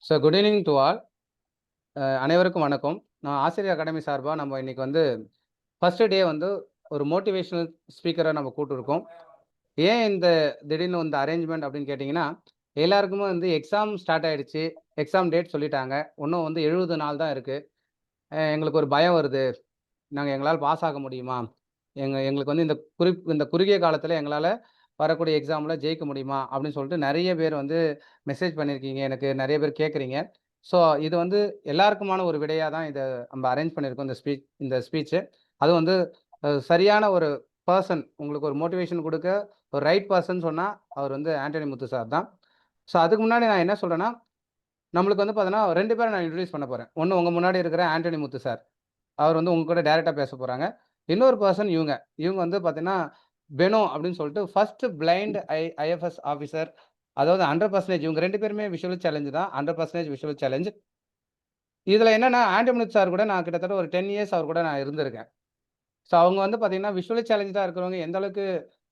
So good evening to all. அனைவருக்கும் வணக்கம். நான் ஆசிரியர் அகாடமி சார்பாக நம்ம இன்னைக்கு வந்து ஃபர்ஸ்ட் டே வந்து ஒரு மோட்டிவேஷனல் ஸ்பீக்கரை நம்ம கூட்டிருக்கோம். ஏன் இந்த திடீர்னு இந்த அரேஞ்ச்மெண்ட் அப்படின்னு கேட்டிங்கன்னா, எல்லாருக்குமே வந்து எக்ஸாம் ஸ்டார்ட் ஆயிடுச்சு. எக்ஸாம் டேட் சொல்லிட்டாங்க. இன்னும் வந்து 70 நாள் தான் இருக்கு. எங்களுக்கு ஒரு பயம் வருது. எங்களால் பாஸ் ஆக முடியுமா? எங்களுக்கு வந்து இந்த குறுகிய காலத்தில எங்களால வரக்கூடிய எக்ஸாம்ல ஜெயிக்க முடியுமா? அப்படின்னு சொல்லிட்டு நெறைய பேர் வந்து மெசேஜ் பண்ணியிருக்கீங்க. எனக்கு நெறைய பேர் கேட்குறீங்க. ஸோ இது வந்து எல்லாருக்குமான ஒரு விடையா தான் இத நம்ம அரேஞ்ச் பண்ணியிருக்கோம் இந்த ஸ்பீச்சு. அதுவும் வந்து சரியான ஒரு பெர்சன் உங்களுக்கு ஒரு மோட்டிவேஷன் குடுக்க ஒரு ரைட் பெர்சன் சொன்னா, அவர் வந்து ஆண்டனி முத்து சார் தான். ஸோ அதுக்கு முன்னாடி நான் என்ன சொல்றேன்னா, நம்மளுக்கு வந்து பார்த்தீங்கன்னா 2 பேர நான் இன்ட்ரோடியூஸ் பண்ண போறேன். ஒண்ணு உங்க முன்னாடி இருக்கிற ஆண்டனி முத்து சார். அவர் வந்து உங்க கூட டைரக்ட்டா பேசப் போறாங்க. இன்னொரு பெர்சன் இவங்க. இவங்க வந்து பார்த்தீங்கன்னா, பெனோ அப்படின்னு சொல்லிட்டு ஃபர்ஸ்ட் பிளைண்ட் ஐஎஃப்எஸ் ஆஃபீசர். அதாவது 100% இவங்க 2 பேருமே விஷுவல் சேலஞ்ச் தான். 100% விஷுவல் சேலஞ்ச். இதுல என்னன்னா, ஆண்டனிமுத்து சார் கூட நான் கிட்டத்தட்ட ஒரு 10 இயர்ஸ் அவர் கூட நான் இருந்திருக்கேன். ஸோ அவங்க வந்து பார்த்தீங்கன்னா, விஷுவலி சேலஞ்சா இருக்கிறவங்க எந்த அளவுக்கு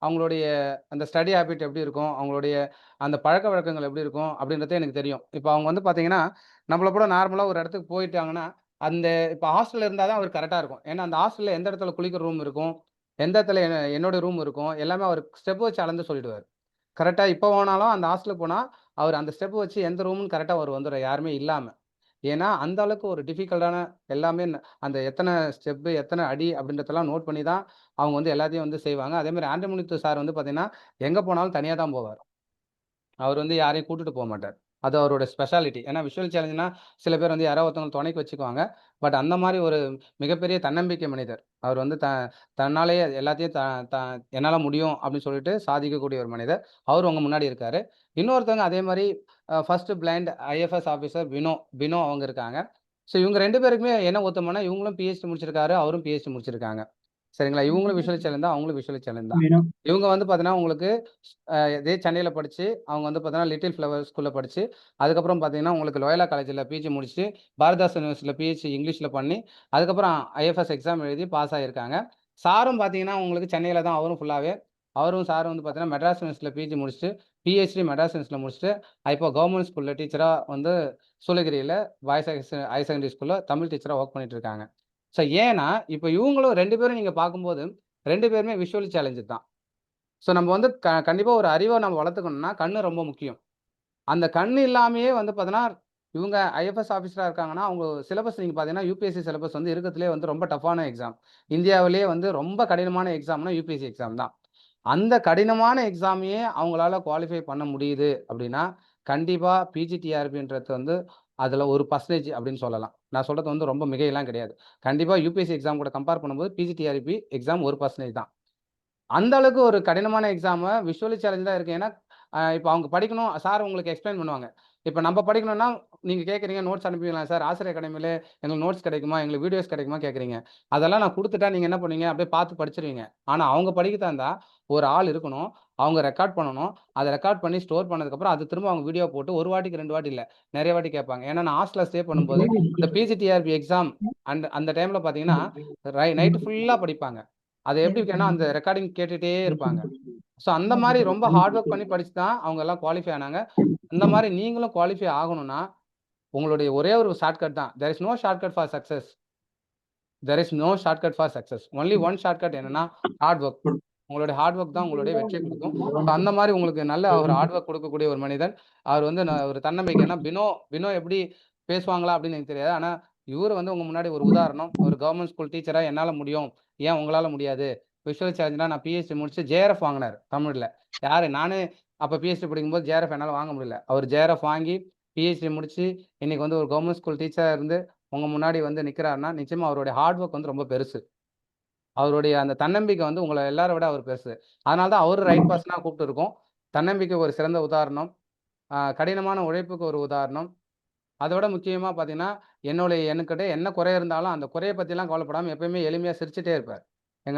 அவங்களுடைய அந்த ஸ்டடி ஹேபிட் எப்படி இருக்கும்? அவங்களுடைய அந்த பழக்கவழக்கங்கள் எப்படி இருக்கும்? அப்படின்றது எனக்கு தெரியும். இப்ப அவங்க வந்து பார்த்தீங்கன்னா, நம்மள போல நார்மலா ஒரு இடத்துக்கு போயிட்டாங்கன்னா, அந்த இப்ப ஹாஸ்டல்ல இருந்தா தான் அவருக்கு கரெக்ட்டா இருக்கும். ஏன்னா, அந்த ஹாஸ்டல்ல எந்த இடத்துல குளிக்கிற ரூம் இருக்கும், எந்த இடத்துல என்னோட ரூம் இருக்கும், எல்லாமே அவர் ஸ்டெப் வச்சு அளந்து சொல்லிடுவாரு. கரெக்ட்டா இப்ப போனாலும் அந்த ஹாஸ்டலுக்கு போனா, அவர் அந்த ஸ்டெப் வச்சு எந்த ரூம்ன்னு கரெக்ட்டா அவர் வந்துரும் யாருமே இல்லாம. ஏன்னா, அந்த அளவுக்கு ஒரு டிஃபிகல்ட்டான எல்லாமே அந்த எத்தன ஸ்டெப்பு, எத்தன அடி அப்படின்றதெல்லாம் நோட் பண்ணி தான் அவங்க வந்து எல்லாத்தையும் வந்து செய்வாங்க. அதேமாரி ஆண்டனிமுத்து சார் வந்து பார்த்தீங்கன்னா, எங்க போனாலும் தனியா தான் போவார். அவர் வந்து யாரையும் கூட்டிட்டு போமாட்டார். அது அவரோட ஸ்பெஷாலிட்டி. ஏன்னா விஷுவல் சேலஞ்சுனா சில பேர் வந்து யாராவது ஒருத்தவங்கள துணைக்கு வச்சுக்குவாங்க. பட் அந்த மாரி ஒரு மிகப்பெரிய தன்னம்பிக்கை மனிதர். அவர் வந்து தன்னாலேயே எல்லாத்தையும் த த என்னால முடியும் அப்படின்னு சொல்லிட்டு சாதிக்கக்கூடிய ஒரு மனிதர். அவரு உங்க முன்னாடி இருக்காரு. இன்னொருத்தவங்க அதே மாரி first blind IFS officer Fino அவங்க இருக்காங்க. ஸோ இவங்க 2 பேருக்குமே என்ன ஒத்துமன்னா, இவங்களும் பிஹெச்டி முடிச்சிருக்காரு. அவரும் பிஹெச்டி முடிச்சிருக்காங்க. சரிங்களா? இவங்களும் விஷுவல் சேலஞ்ச் தான். அவங்களும் விஷுவல் சேலஞ்ச் தான். வேணும். இவங்க வந்து பார்த்தீங்கன்னா, உங்களுக்கு இதே சென்னையில படிச்சு, அவங்க வந்து பார்த்தீங்கன்னா, லிட்டில் ஃப்ளவர் ஸ்கூல்ல படிச்சு, அதுக்கப்புறம் பார்த்தீங்கன்னா, உங்களுக்கு லோயலா காலேஜ்ல பிஜி முடிச்சுட்டு, பாரதிதாசன் யூனிவர்சிட்டில பிஹெச்டி இங்கிலீஷ்ல பண்ணி, அதுக்கப்புறம் ஐஎஃப்எஸ் எக்ஸாம் எழுதி பாஸ் ஆகியிருக்காங்க. சாரும் பார்த்தீங்கன்னா, உங்களுக்கு சென்னையில தான் அவரும் ஃபுல்லாவே. சாரும் வந்து பார்த்தீங்கன்னா, மெட்ராஸ் யூனிவர்சிட்டில பிஜி முடிச்சுட்டு, பிஹெச்டி மெட்ராஸ் யூனிவர்சிட்டில முடிச்சுட்டு, இப்போ கவர்ன்மென்ட் ஸ்கூல்ல டீச்சரா வந்து சூளகிரியில பாய்ஸ் ஹையர் செகண்டரி ஸ்கூல்ல தமிழ் டீச்சரா வொர்க் பண்ணிட்டு இருக்காங்க. ஸோ ஏன்னா, இப்ப இவங்களும் 2 பேரும் நீங்க பார்க்கும்போது, 2 பேருமே விஷுவல் சேலஞ்சர் தான். ஸோ நம்ம வந்து கண்டிப்பா ஒரு அறிவ நம்ம வளர்த்துக்கணும்னா, கண்ணு ரொம்ப முக்கியம். அந்த கண்ணு இல்லாமயே வந்து பார்த்தீங்கன்னா, இவங்க ஐஎஃப்எஸ் ஆஃபீஸரா இருக்காங்கன்னா, அவங்க சிலபஸ் நீங்க பார்த்தீங்கன்னா, யுபிஎஸ்சி சிலபஸ் வந்து இருக்கத்திலேயே வந்து ரொம்ப டஃப்பான எக்ஸாம். இந்தியாவிலேயே வந்து ரொம்ப கடினமான எக்ஸாம்னா யுபிஎஸ்சி எக்ஸாம் தான். அந்த கடினமான எக்ஸாமையே அவங்களால குவாலிஃபை பண்ண முடியுது அப்படின்னா, கண்டிப்பா பிஜிடிஆர்பின்றது வந்து அதுல ஒரு பெர்சன்டேஜ் அப்படின்னு சொல்லலாம். நான் சொல்றது வந்து ரொம்ப மிகையெல்லாம் கிடையாது. கண்டிப்பா யுபிஎஸ்சி எக்ஸாம் கூட கம்பேர் பண்ணும்போது பிஜிடிஆர்பி எக்ஸாம் 1% தான். அந்த அளவுக்கு ஒரு கடினமான எக்ஸாம விஷுவலி சேலஞ்சா இருக்கு. ஏன்னா, இப்ப அவங்க படிக்கணும். சார் உங்களுக்கு எக்ஸ்ப்ளைன் பண்ணுவாங்க. இப்ப நம்ப படிக்கணும்னா, நீங்க கேட்கிறீங்க நோட்ஸ் அனுப்புவீங்களா சார்? ஆசிரியர் அகாடமியில எங்களுக்கு நோட்ஸ் கிடைக்குமா? எங்களுக்கு வீடியோஸ் கிடைக்குமா? கேட்கிறீங்க. அதெல்லாம் நான் குடுத்துட்டா நீங்க என்ன பண்ணுவீங்க? அப்படியே பார்த்து படிச்சுருவீங்க. ஆனா அவங்க படிக்கிறதா இருந்தா, ஒரு ஆள் இருக்கணும். அவங்க ரெக்கார்ட் பண்ணணும். அத ரெக்கார்ட் பண்ணி ஸ்டோர் பண்ணதுக்கப்புறம், அது திரும்ப அவங்க வீடியோ போட்டு 1 வாட்டிக்கு 2 வாட்டி இல்ல. நெறைய வாட்டி கேட்பாங்க. ஏன்னா நான் ஹாஸ்டல்ல ஸ்டே பண்ணும்போது, இந்த பிஜிடிஆர்பி எக்ஸாம் அந்த டைம்ல பார்த்தீங்கன்னா, நைட் ஃபுல்லா படிப்பாங்க. அது எப்படி இருக்குன்னா, அந்த ரெக்கார்டிங் கேட்டுட்டே இருப்பாங்க. ஸோ அந்த மாரி ரொம்ப ஹார்ட் ஒர்க் பண்ணி படிச்சு தான் அவங்க எல்லாம் குவாலிஃபை ஆனாங்க. அந்த மாரி நீங்களும் குவாலிஃபை ஆகணும்னா, உங்களுடைய ஒரே ஒரு ஷார்ட்கட் தான். There is no shortcut for success. There is no shortcut for success. Only one shortcut என்னன்னா, ஹார்ட் ஒர்க். உங்களுடைய ஹார்ட் ஒர்க் தான் உங்களுடைய வெற்றிய குடுக்கும். ஸோ அந்த மாரி உங்களுக்கு நல்ல ஒரு ஹார்ட் ஒர்க் குடுக்கக்கூடிய ஒரு மனிதன். அவர் வந்து ஒரு தன்னம்பிக்கை. ஏன்னா பினோ எப்படி பேசுவாங்களா அப்படின்னு எனக்கு தெரியாது. ஆனா, இவரு வந்து உங்க முன்னாடி ஒரு உதாரணம். ஒரு கவர்ன்மென்ட் ஸ்கூல் டீச்சரா என்னால முடியும். ஏன் உங்களால முடியாது? விஷுவல் சேலஞ்சுனா நான் பிஹெச்டி முடிச்சு ஜேஆர்எஃப் வாங்குனாரு தமிழ்ல. யாரு? நானு அப்ப பிஹெச்டி படிக்கும்போது ஜேஆர்எஃப் என்னால வாங்க முடியல. அவர் ஜேஆர்எஃப் வாங்கி, பிஹெச்டி முடிச்சு, இன்னைக்கு வந்து ஒரு கவர்ன்மென்ட் ஸ்கூல் டீச்சரா இருந்து உங்க முன்னாடி வந்து நிக்கிறாருன்னா, நிச்சயமா அவருடைய ஹார்ட் ஒர்க் வந்து ரொம்ப பெருசு. அவருடைய அந்த தன்னம்பிக்கை வந்து உங்கள எல்லார விட அவர் பெருசு. அதனால தான் அவரு ரைட் பெர்சனா கூப்ட்டுருக்கோம். தன்னம்பிக்கைக்கு ஒரு சிறந்த உதாரணம். கடினமான உழைப்புக்கு ஒரு உதாரணம். அதோட முக்கியமா பார்த்தீங்கன்னா, என்கிட்ட என்ன குறை இருந்தாலும், அந்த குறைய பத்திலாம் கவலைப்படாம எப்பயுமே எளிமையா சிரிச்சுட்டே இருப்பார்.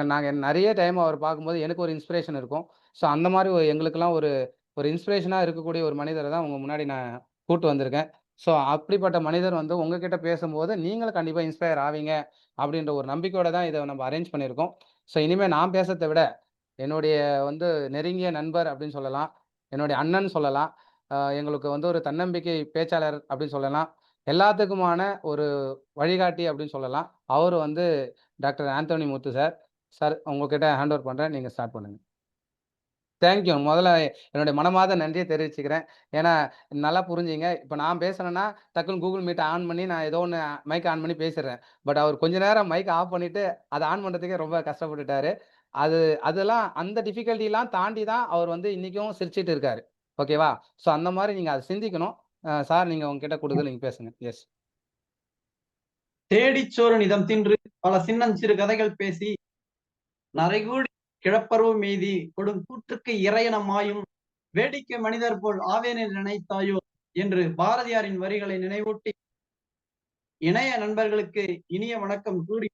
நாங்க நெறைய டைம் அவர பார்க்கும்போது எனக்கு ஒரு இன்ஸ்பிரேஷன் இருக்கும். ஸோ அந்த மாரி எங்களுக்கெல்லாம் ஒரு ஒரு இன்ஸ்பிரேஷனா இருக்கக்கூடிய ஒரு மனிதர தான் உங்க முன்னாடி நான் கூட்டு வந்திருக்கேன். ஸோ அப்படிப்பட்ட மனிதர் வந்து உங்ககிட்ட பேசும்போது, நீங்களும் கண்டிப்பா இன்ஸ்பயர் ஆவீங்க, அப்படின்ற ஒரு நம்பிக்கையோட தான் இத நம்ம அரேஞ்ச் பண்ணியிருக்கோம். ஸோ இனிமே நான் பேசறத விட, என்னுடைய வந்து நெருங்கிய நண்பர் அப்படின்னு சொல்லலாம். என்னுடைய அண்ணன் சொல்லலாம். எங்களுக்கு வந்து ஒரு தன்னம்பிக்கை பேச்சாளர் அப்படின்னு சொல்லலாம். எல்லாத்துக்குமான ஒரு வழிகாட்டி அப்படின்னு சொல்லலாம். அவரு வந்து டாக்டர் ஆந்தோனி முத்து சார். சார் உங்ககிட்ட ஹேண்ட் ஓவர் பண்றேன். நீங்க ஸ்டார்ட் பண்ணுங்க. Thank you. முதல்ல என்னுடைய மனமார்ந்த நன்றிய தெரிவிச்சுக்கிறேன். ஏன்னா, நல்லா புரிஞ்சுங்க. இப்ப நான் பேசுனேன்னா, டக்குனு Google Meet ஆன் பண்ணி நான் ஏதோ ஒண்ணு மைக் ஆன் பண்ணி பேசிடுறேன். பட் அவர் கொஞ்ச நேரம் மைக் ஆஃப் பண்ணிட்டு, அத ஆன் பண்றதுக்கே ரொம்ப கஷ்டப்பட்டுட்டாரு. அது அதெல்லாம் அந்த டிஃபிகல்ட்டிலாம் தாண்டி தான் அவர் வந்து இன்னைக்கும் சிரிச்சுட்டு இருக்காரு. ஓகேவா? ஸோ அந்த மாரி நீங்க அத சிந்திக்கணும். சார் நீங்க உங்ககிட்ட குடுக்குது நீங்க பேசுங்க. எஸ். தேடிச் சோறு நிதம் தின்று பல சின்னஞ்சிறு கதைகள் பேசி நரைகூடி கிழப்பருவம் எய்தி கொடும் கூற்றுக்கு இறையென மாயும் வேடிக்கை மனிதர் போல் ஆவேனில் நினைத்தாயோ என்று பாரதியாரின் வரிகளை நினைவூட்டி இணைய நண்பர்களுக்கு இனிய வணக்கம் கூறி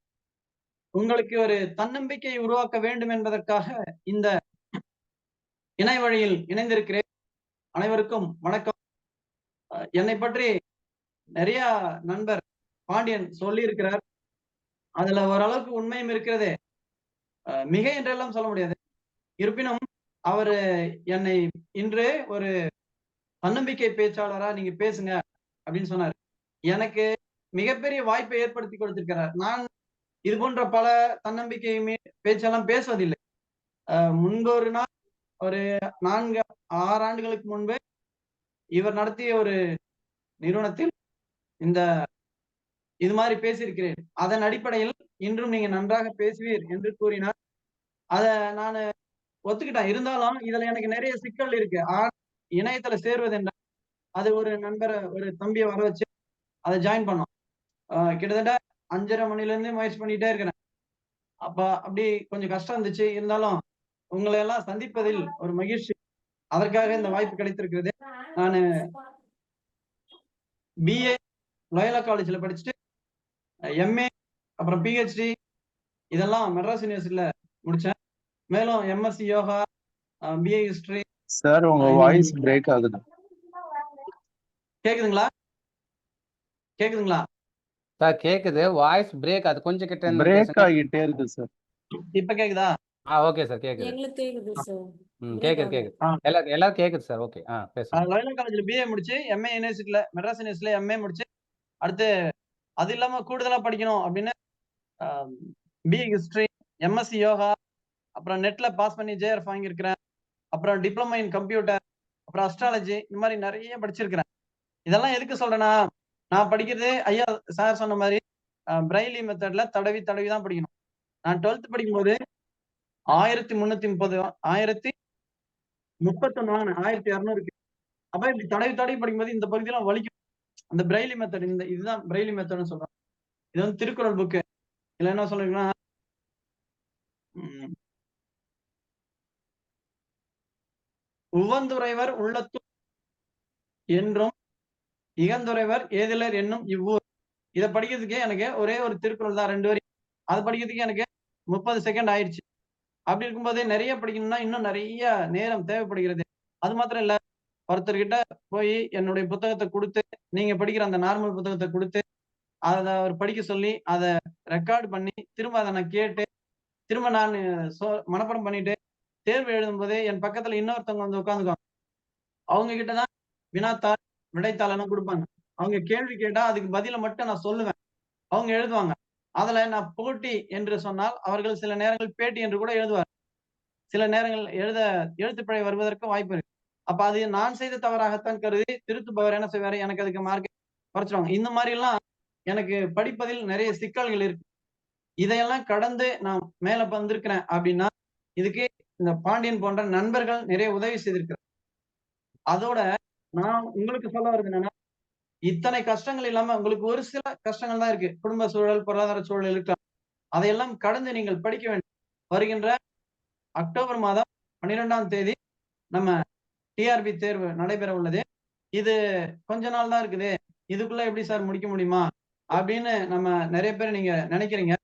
உங்களுக்கு ஒரு தன்னம்பிக்கை உருவாக்க வேண்டும் என்பதற்காக இந்த இணைய வழியில் இணைந்திருக்கிறேன். அனைவருக்கும் வணக்கம். என்னை பற்றி நிறைய நண்பர் பாண்டியன் சொல்லி இருக்கிறார். அதுல ஓரளவுக்கு உண்மையும் இருக்கிறது. மிகை என்றெல்லாம் சொல்ல முடியாது. இருப்பினும் அவரு என்னை இன்று ஒரு தன்னம்பிக்கை பேச்சாளரா நீங்க பேசுங்க அப்படின்னு சொன்னாரு. எனக்கு மிகப்பெரிய வாய்ப்பை ஏற்படுத்தி கொடுத்திருக்கிறார். நான் இது போன்ற பல தன்னம்பிக்கை பேச்செல்லாம் பேசுவதில்லை. முன்பு ஒரு நாள் ஒரு 4, 6 ஆண்டுகளுக்கு முன்பு இவர் நடத்திய ஒரு நிறுவனத்தில் இந்த இது மாதிரி பேசியிருக்கிறேன். அதன் அடிப்படையில் இன்றும் நீங்க நன்றாக பேசுவீர் என்று கூறினார். அத நானு ஒத்துக்கிட்டேன். இருந்தாலும் இதுல எனக்கு நிறைய சிக்கல் இருக்கு. இணையத்துல சேர்வது என்றால் அது ஒரு நண்பர ஒரு தம்பிய வர வச்சு அத ஜாயின் பண்ணோம். கிட்டத்தட்ட 5:30 மணில இருந்து முயற்சி பண்ணிட்டே இருக்கிறேன். அப்ப அப்படி கொஞ்சம் கஷ்டம் இருந்துச்சு. இருந்தாலும் உங்களை எல்லாம் சந்திப்பதில் ஒரு மகிழ்ச்சி. அதற்காக இந்த வாய்ப்பு கிடைத்திருக்கிறது. நானு பிஏ லயோலா காலேஜ்ல படிச்சுட்டு எம்ஏ அப்புறம் பிஹெச்டி இதெல்லாம் மெட்ராஸ் யூனிவர்சிட்டியில முடிச்சேன். மேலும் MSc yoga, BA history. Sir உங்க வாய்ஸ் பிரேக் ஆகுது. கேக்குதுங்களா? கேக்குதுங்களா? சார் கேக்குது. வாய்ஸ் பிரேக் அது கொஞ்சம் கிட்ட இருந்து பிரேக் பேசுங்க. ஆகிட்டே இருக்கு சார். இப்ப கேக்குதா? ஓகே சார் கேக்குது. எங்களுக்கு கேக்குது சார். கேக்குது, கேக்குது. எல்லாரும் கேக்குது சார். ஓகே. பேசுங்க. லயோலா காலேஜ்ல பிஏ முடிச்சு, எம்ஏ யூனிவர்சிட்டியில மெட்ராஸ் யூனிவர்சிட்டியில எம்ஏ முடிச்சு, அடுத்து அது இல்லாம கூடுதலா படிக்கணும் அப்படின்னு பிஏ ஹிஸ்டரி, எம்எஸ்சி யோகா, அப்புறம் நெட்ல பாஸ் பண்ணி ஜேஆர்எஃப் வாங்கியிருக்கிறேன். அப்புறம் டிப்ளமோ இன் கம்ப்யூட்டர், அப்புறம் அஸ்ட்ராலஜி இந்த மாதிரி நிறைய படிச்சிருக்கிறேன். இதெல்லாம் எதுக்கு சொல்றேன்னா, நான் படிக்கிறது ஐயா சார் சொன்ன மாதிரி பிரைலி மெத்தட்ல தடவி தடவி தான் படிக்கணும். நான் 12th படிக்கும்போது 1330 1034 1200 அப்ப இப்படி தடவி தடவி படிக்கும்போது இந்த பகுதியெல்லாம் வலிக்கும். அந்த பிரைலி மெத்தட் இதுதான் பிரைலி மெத்தட்னு சொல்றேன். இது வந்து திருக்குறள் புக்கு. இதுல என்ன சொல்றீங்கன்னா உவந்துரைவர் உள்ளத்து என்றும் இகந்துரைவர் ஏதிலர் என்னும் இவ்வூர். இத படிக்கிறதுக்கே எனக்கு ஒரே ஒரு திருக்குறள் தான் 2 வரி. அது படிக்கிறதுக்கே எனக்கு 30 செகண்ட் ஆயிடுச்சு. அப்படி இருக்கும்போது நிறைய படிக்கணும்னா இன்னும் நிறைய நேரம் தேவைப்படுகிறது. அது மாத்திரம் இல்ல, ஒருத்தர்கிட்ட போய் என்னுடைய புத்தகத்தை கொடுத்து, நீங்க படிக்கிற அந்த நார்மல் புத்தகத்தை கொடுத்து, அத அவர் படிக்க சொல்லி, அத ரெக்கார்ட் பண்ணி, திரும்ப அத நான் கேட்டு, திரும்ப நான் மனப்பாடம் பண்ணிட்டு, தேர்வு எழுதும்போதே என் பக்கத்துல இன்னொருத்தவங்க வந்து உட்கார்ந்துக்குவாங்க. அவங்க கிட்ட தான் வினாத்தாள், விடைத்தாள் எல்லாம் குடுப்பாங்க. அவங்க கேள்வி கேட்டா அதுக்கு பதில மட்டும் நான் சொல்லுவேன். அவங்க எழுதுவாங்க. அதுல நான் போட்டி என்று சொன்னால், அவர்கள் சில நேரங்கள் பேட்டி என்று கூட எழுதுவார். சில நேரங்கள் எழுத்துப்பிழை வருவதற்கு வாய்ப்பு இருக்கு. அப்ப அது நான் செய்த தவறாகத்தான் கருதி திருத்துபவர் என்ன செய்வாரு, எனக்கு அதுக்கு மார்க் குறைச்சிருவாங்க. இந்த மாதிரி எல்லாம் எனக்கு படிப்பதில் நிறைய சிக்கல்கள் இருக்கு. இதையெல்லாம் கடந்து நான் மேல வந்திருக்கிறேன் அப்படின்னா, இதுக்கு இந்த பாண்டியன் போன்ற நண்பர்கள் நிறைய உதவி செய்திருக்கிறார். அதோட நான் உங்களுக்கு சொல்ல வர்றது என்னன்னா, இத்தனை கஷ்டங்கள் இல்லாம உங்களுக்கு ஒரு சில கஷ்டங்கள் தான் இருக்கு. குடும்ப சூழல், பொருளாதார சூழல் இருக்கலாம். அதையெல்லாம் கடந்து நீங்கள் படிக்க வேண்டும். வருகின்ற அக்டோபர் மாதம் 12ஆம் தேதி நம்ம டிஆர்பி தேர்வு நடைபெற உள்ளது. இது கொஞ்ச நாள் தான் இருக்குது. இதுக்குள்ள எப்படி சார் முடிக்க முடியுமா? அப்படின்னு நம்ம நிறைய பேர் நீங்க நினைக்கிறீங்க.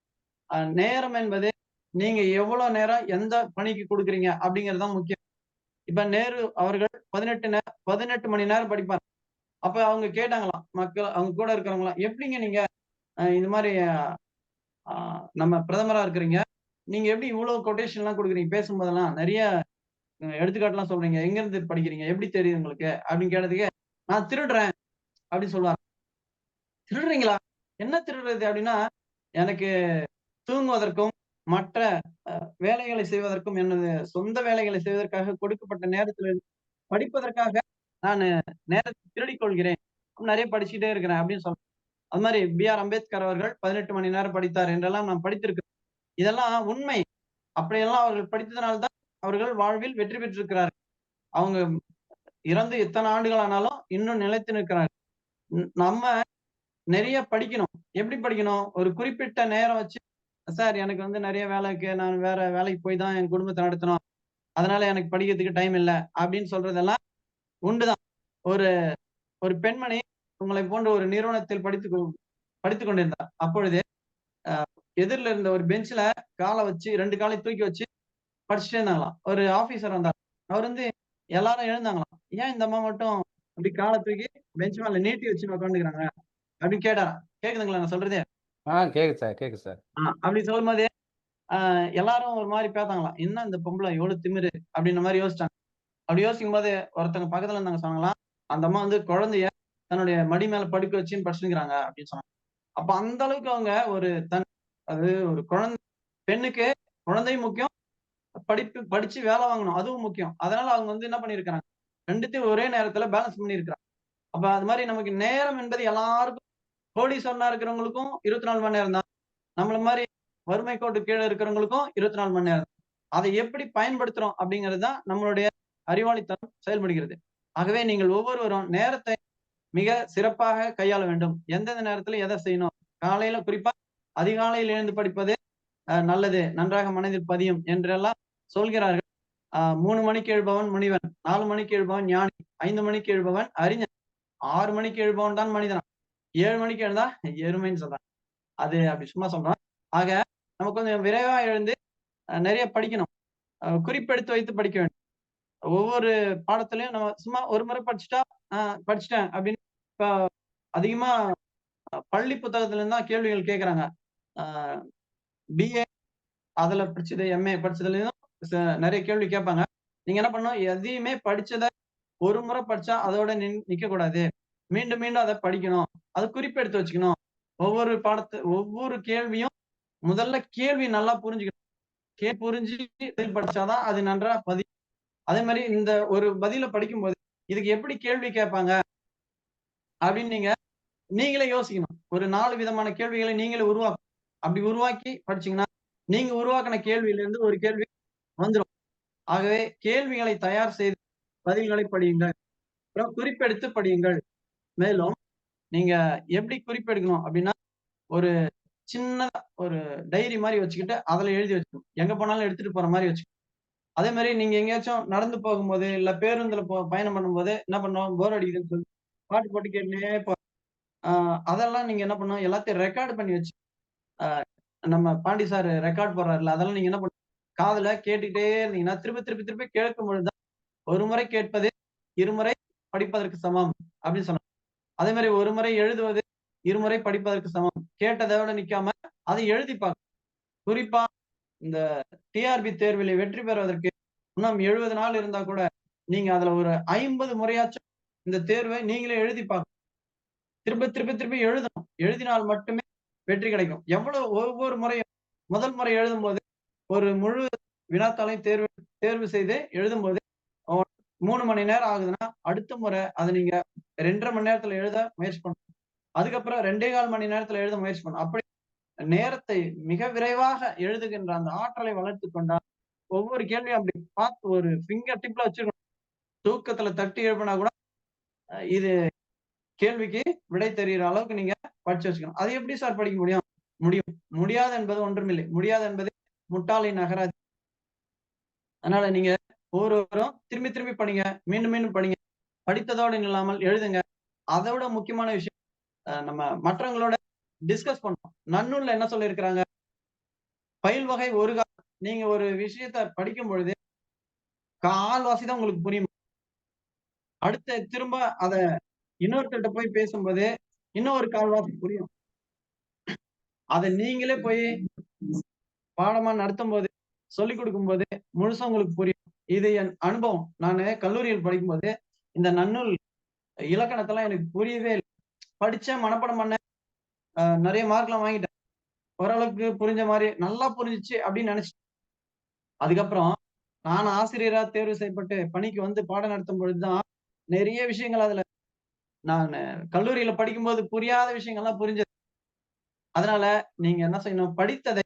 நேரம் என்பது நீங்க எவ்வளவு நேரம் எந்த பணிக்கு கொடுக்குறீங்க அப்படிங்கிறது தான் முக்கியம். இப்ப நேரு அவர்கள் 18 மணி நேரம் படிப்பார். அப்ப அவங்க கேட்டாங்களாம், மக்கள் அவங்க கூட இருக்கிறவங்களாம், எப்படிங்க நீங்க இந்த மாதிரி நம்ம பிரதமரா இருக்கிறீங்க. நீங்க எப்படி இவ்வளவு கொட்டேஷன் எல்லாம் கொடுக்குறீங்க பேசும்போதெல்லாம் நிறைய எடுத்துக்காட்டுலாம் சொல்றீங்க. எங்க இருந்து படிக்கிறீங்க? எப்படி தெரியுது உங்களுக்கு? அப்படின்னு கேட்டதுக்கு, நான் திருடுறேன் அப்படின்னு சொல்லுவாங்க. திருடுறீங்களா? என்ன திருடுறது அப்படின்னா, எனக்கு தூங்குவதற்கும், மற்ற வேலைகளை செய்வதற்கும், எனது சொந்த வேலைகளை செய்வதற்காக கொடுக்கப்பட்ட நேரத்தில படிப்பதற்காக நானு நேரத்தை திருடிக் கொள்கிறேன். நெறைய படிச்சுக்கிட்டே இருக்கிறேன் அப்படின்னு சொல்றேன். அது மாரி பி.ஆர். அம்பேத்கர் அவர்கள் 18 மணி நேரம் படித்தார் என்றெல்லாம் நாம் படித்திருக்கிறோம். இதெல்லாம் உண்மை. அப்படியெல்லாம் அவர்கள் படித்ததனால தான் அவர்கள் வாழ்வில் வெற்றி பெற்றிருக்கிறார்கள். அவங்க இறந்து எத்தன ஆண்டுகள் ஆனாலும் இன்னும் நிலைத்து நிற்கிறார்கள். நம்ம நெறைய படிக்கணும். எப்படி படிக்கணும்? ஒரு குறிப்பிட்ட நேரம் வச்சு, சார் எனக்கு வந்து நெறைய வேலை இருக்கு. நான் வேற வேலைக்கு போய் தான் என் குடும்பத்த நடத்தணும். அதனால எனக்கு படிக்கிறதுக்கு டைம் இல்ல. அப்படின்னு சொல்றதெல்லாம் உண்டுதான். ஒரு ஒரு பெண்மணி உங்களைப் போன்ற ஒரு நிறுவனத்தில் படித்துக் கொண்டிருந்தார். அப்பொழுது எதிர்ல இருந்த ஒரு பெஞ்ச்ல கால வச்சு 2 காலையும் தூக்கி வச்சு படிச்சுட்டே இருந்தாங்களாம். ஒரு ஆபீசர் வந்தார். அவர் வந்து எல்லாரும் எழுந்தாங்களாம். ஏன் இந்த அம்மா மட்டும் அப்படி கால தூக்கி பெஞ்ச் மேல நீட்டி வச்சுன்னு உட்காந்துக்கிறாங்க? அப்படின்னு கேட்டாராம். கேக்குதுங்களா நான் சொல்றது? கேக்குது சார், கேக்குது சார். அப்படி சொல்லும்போது அ எல்லாரும் ஒரு மாரி பார்த்தாங்களாம். என்ன இந்த பொம்பள எவ்வளவு திமிரு அப்படின்ற மாரி யோசிச்சாங்க. அப்படி யோசிக்கும்போது ஒருத்தவங்க பக்கத்துல இருந்தவங்க சொன்னாங்களாம், அந்த அம்மா வந்து குழந்தைய தன்னுடைய மடி மேல படுக்க வச்சுன்னு படிச்சுக்கிறாங்க அப்படின்னு சொன்னாங்க. அப்ப அந்த அளவுக்கு அவங்க ஒரு அது ஒரு பெண்ணுக்கு குழந்தையும் முக்கியம், படிச்சு வேலை வாங்கணும். அதுவும் முக்கியம். அதனால அவங்க வந்து என்ன பண்ணியிருக்கிறாங்க, 2த்தையும் ஒரே நேரத்துல பேலன்ஸ் பண்ணியிருக்கிறாங்க. அப்ப அது மாரி நமக்கு நேரம் என்பது எல்லாருக்கும் கோடீஸ்வரனா இருக்கிறவங்களுக்கும் 24 மணி நேரம் தான். நம்மள மாரி வறுமை கோட்டு கீழ இருக்கிறவங்களுக்கும் 24 மணி நேரம். அதை எப்படி பயன்படுத்துறோம் அப்படிங்கிறது தான் நம்மளுடைய அறிவாளித்தனம் செயல்படுகிறது. ஆகவே நீங்கள் ஒவ்வொருவரும் நேரத்தை மிக சிறப்பாக கையாள வேண்டும். எந்தெந்த நேரத்துல எத செய்யணும். காலையில குறிப்பா அதிகாலையில் எழுந்து படிப்பது நல்லது. நன்றாக மனதில் பதியும் என்றெல்லாம் சொல்கிறார்கள். 3 மணிக்கு எழுபவன் முனிவன், 4 மணிக்கு எழுபவன் ஞானி, 5 மணிக்கு எழுபவன் அறிஞன், 6 மணிக்கு எழுபவன் தான் மனிதனாம். 7 மணிக்கு எழுந்தா எருமைன்னு சொல்றாங்க. அது அப்படி சும்மா சொல்றோம். ஆக நம்ம கொஞ்சம் விரைவா எழுந்து நெறைய படிக்கணும். குறிப்பெடுத்து வைத்து படிக்க வேண்டும். ஒவ்வொரு பாடத்திலயும் நம்ம சும்மா ஒரு முறை படிச்சுட்டா, ஆ படிச்சுட்டேன் அப்படின்னு இப்ப அதிகமா பள்ளி புத்தகத்துல இருந்து தான் கேள்விகள் கேட்கறாங்க. ஆ பி.ஏ. அதுல படிச்சது, எம்.ஏ. படிச்சதுலயும் நெறைய கேள்வி கேட்பாங்க. நீங்க என்ன பண்ணணும், எதையுமே படிச்சத ஒரு முறை படிச்சா அதோட நிக்கக்கூடாது. மீண்டும், மீண்டும் அத படிக்கணும். அது குறிப்பெடுத்து வச்சுக்கணும். ஒவ்வொரு கேள்வியும் முதல்ல கேள்வி நல்லா புரிஞ்சுக்கணும். புரிஞ்சு பதில் படிச்சா தான் அது நன்றா அதே மாரி இந்த ஒரு பதில படிக்கும்போது, இதுக்கு எப்படி கேள்வி கேட்பாங்க? அப்படின்னு நீங்களே யோசிக்கணும். ஒரு 4 விதமான கேள்விகளை நீங்களே உருவாக்கணும். அப்படி உருவாக்கி படிச்சீங்கன்னா, நீங்க உருவாக்குன கேள்வியிலிருந்து ஒரு கேள்வி வந்துரும். ஆகவே கேள்விகளை தயார் செய்து பதில்களை படியுங்கள். அப்புறம் குறிப்பெடுத்து படியுங்கள். மேலும் நீங்க எப்படி குறிப்பெடுக்கணும் அப்படின்னா, ஒரு சின்னதா ஒரு டைரி மாரி வச்சுக்கிட்டு, அதுல எழுதி வச்சுக்கணும். எங்க போனாலும் எடுத்துட்டு போற மாரி வச்சுக்கணும். அதே மாரி நீங்க எங்கேயாச்சும் நடந்து போகும்போது, இல்ல பேருந்துல பயணம் பண்ணும்போது என்ன பண்ணுவோம், போர் அடிக்குதுன்னு சொல்லி பாட்டு போட்டு கேட்டுனே ஆ அதெல்லாம் நீங்க என்ன பண்ணணும், எல்லாத்தையும் ரெக்கார்ட் பண்ணி வச்சு அ நம்ம பாண்டி சார் ரெக்கார்ட் போடுறாருல்ல, அதெல்லாம் நீங்க என்ன பண்ணணும், காதுல கேட்டுக்கிட்டே இருந்தீங்கன்னா, திருப்பி, திருப்பி, திருப்பி கேட்கும் பொழுது தான், ஒரு முறை கேட்பது, இருமுறை படிப்பதற்கு சமம் அப்படின்னு சொன்னாங்க. அதே மாரி ஒரு முறை எழுதுவது, இருமுறை படிப்பதற்கு சமம். கேட்டதோட நிக்காம, அதை எழுதி பார்க்கணும். குறிப்பா இந்த டிஆர்பி தேர்விலே வெற்றி பெறுவதற்கு இன்னும் 70 நாள் இருந்தா கூட, நீங்க அதுல ஒரு 50 முறையாச்சும் இந்த தேர்வை நீங்களே எழுதி பார்க்கணும். திரும்ப, திரும்ப, திரும்ப எழுதணும். எழுதினால் மட்டுமே வெற்றி கிடைக்கும். ஒவ்வொரு முறையும் முதல் முறை எழுதும்போது, ஒரு முழு வினாத்தாளையும் தேர்வு செய்து எழுதும்போது, ஒ 3 மணி நேரம் ஆகுதுன்னா, அடுத்த முறை அத நீங்க 2 1/2 மணி நேரத்துல எழுத முயற்சி பண்ணணும். அதுக்கப்புறம் 2 1/4 மணி நேரத்துல எழுத முயற்சி பண்ணணும். அப்படி நேரத்தை மிக விரைவாக எழுதுகின்ற அந்த ஆற்றலை வளர்த்துக் கொண்டால், ஒவ்வொரு கேள்வியும் அப்படி பார்த்து ஒரு ஃபிங்கர் டிப்ல வச்சுக்கணும். தூக்கத்துல தட்டி எழுப்புனா கூட, இது கேள்விக்கு விடை தெரியிற அளவுக்கு நீங்க படிச்சு வச்சுக்கணும். அது எப்படி சார் படிக்க முடியும்? முடியும். முடியாது என்பது ஒன்றுமில்லை. முடியாது என்பது முட்டாளின் அகராதி. அதனால நீங்க ஒவ்வொருவரும் திரும்பி திரும்பி படிங்க. மீண்டும் மீண்டும் படிங்க. படித்ததோடு நில்லாமல் எழுதுங்க. அத விட முக்கியமான விஷயம், நம்ம மற்றவங்களோட டிஸ்கஸ் பண்ணணும். நன்னூல்ல என்ன சொல்லியிருக்கிறாங்க? பயில் வகை ஒரு நீங்க ஒரு விஷயத்த படிக்கும் பொழுது, கால்வாசி தான் உங்களுக்கு புரியும். அடுத்து திரும்ப அத இன்னொருத்தர்ட்ட போய் பேசும்போது, இன்னும் ஒரு கால்வாசி புரியும். அத நீங்களே போய் பாடமா நடத்தும்போது, சொல்லிக் குடுக்கும்போது முழுசா உங்களுக்கு புரியும். இது என் அனுபவம். நானு கல்லூரியில் படிக்கும்போது இந்த நன்னூல் இலக்கணத்தெல்லாம் எனக்கு புரியவே இல்ல. படிச்சேன், மனப்பாடம் பண்ணேன். நெறைய மார்க்லாம் வாங்கிட்டேன். ஓரளவுக்கு புரிஞ்ச மாரி நல்லா புரிஞ்சுச்சு அப்படின்னு நெனச்சுட்டேன். அதுக்கப்புறம் நான் ஆசிரியரா தேர்வு செய்யப்பட்டு பணிக்கு வந்து பாடம் நடத்தும் பொழுது தான் நெறைய விஷயங்கள் அதுல நானு கல்லூரியில படிக்கும்போது புரியாத விஷயங்கள்லாம் புரிஞ்சது. அதனால நீங்க என்ன செய்யணும், படித்ததை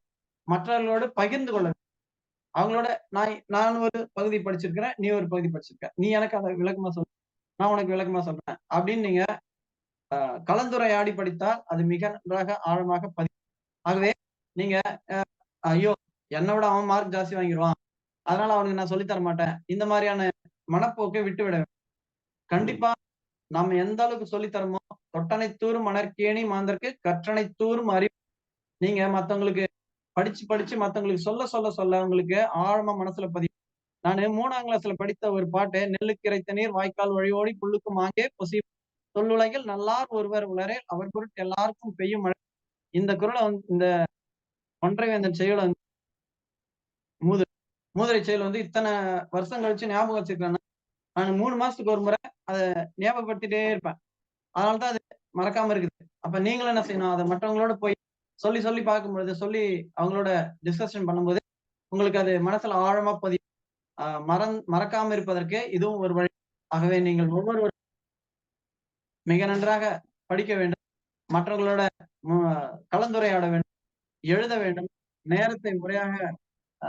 மற்றவர்களோடு பகிர்ந்து கொள்ள வேண்டும். அவங்களோட நான் ஒரு பகுதி படிச்சிருக்கிறேன். நீ ஒரு பகுதி படிச்சிருக்க. நீ எனக்கு அத விளக்கமா சொல்லு. நான் உனக்கு விளக்கமா சொல்றேன். அப்படின்னு நீங்க கலந்துரையாடி படித்தால் அது மிக நன்றாக ஆழமாக ஆகவே நீங்க ஐயோ! என்ன விட அவன் மார்க் ஜாஸ்தி வாங்கிருவான். அதனால அவனுக்கு நான் சொல்லி தர மாட்டேன். இந்த மாரியான மனப்போக்கை விட்டுவிட வேண்டும். கண்டிப்பா நாம எந்த அளவுக்கு சொல்லி தரோமோ, "தொட்டனை தூறும் மணற்கேணி மாந்தர்க்கு கற்றனை தூறும் அறிவு." நீங்க மத்தவங்களுக்கு படிச்சு, படிச்சு மத்தவங்களுக்கு சொல்ல உங்களுக்கு ஆழமா மனசுல பதியும். நானு 3ஆம் கிளாஸ்ல படித்த ஒரு பாட்டு, "நெல்லுக்கு இறைத்த நீர் வாய்க்கால் வழியோடி புல்லுக்கும் ஆங்கே பொசி தொல்லுலகில் நல்லார் ஒருவர் உளரேல் அவர் பொருட்டு எல்லாருக்கும் பெய்யும் மழை." இந்த குறள இந்த ஒன்றை வேந்தன் செய்யுள மூது மூதுரை செயல் இத்தன வருஷம் கழிச்சு ஞாபகம் வச்சுக்கிறேன்னா, நான் 3 மாசத்துக்கு ஒரு முறை அத ஞாபகப்படுத்திட்டே இருப்பேன். அதனால தான் அது மறக்காம இருக்குது. அப்ப நீங்களும் என்ன செய்யணும்? அத மற்றவங்களோட போய் சொல்லி, சொல்லி பார்க்கும்பொழுது, சொல்லி அவங்களோட டிஸ்கஷன் பண்ணும்போது, உங்களுக்கு அது மனசுல ஆழமா பதியும். மறக்காம இருப்பதற்கு இதுவும் ஒரு வழி. ஆகவே நீங்கள் ஒவ்வொருவரும் மிக நன்றாக படிக்க வேண்டும். மற்றவர்களோட ம கலந்துரையாட வேண்டும். எழுத வேண்டும். நேரத்தை முறையாக அ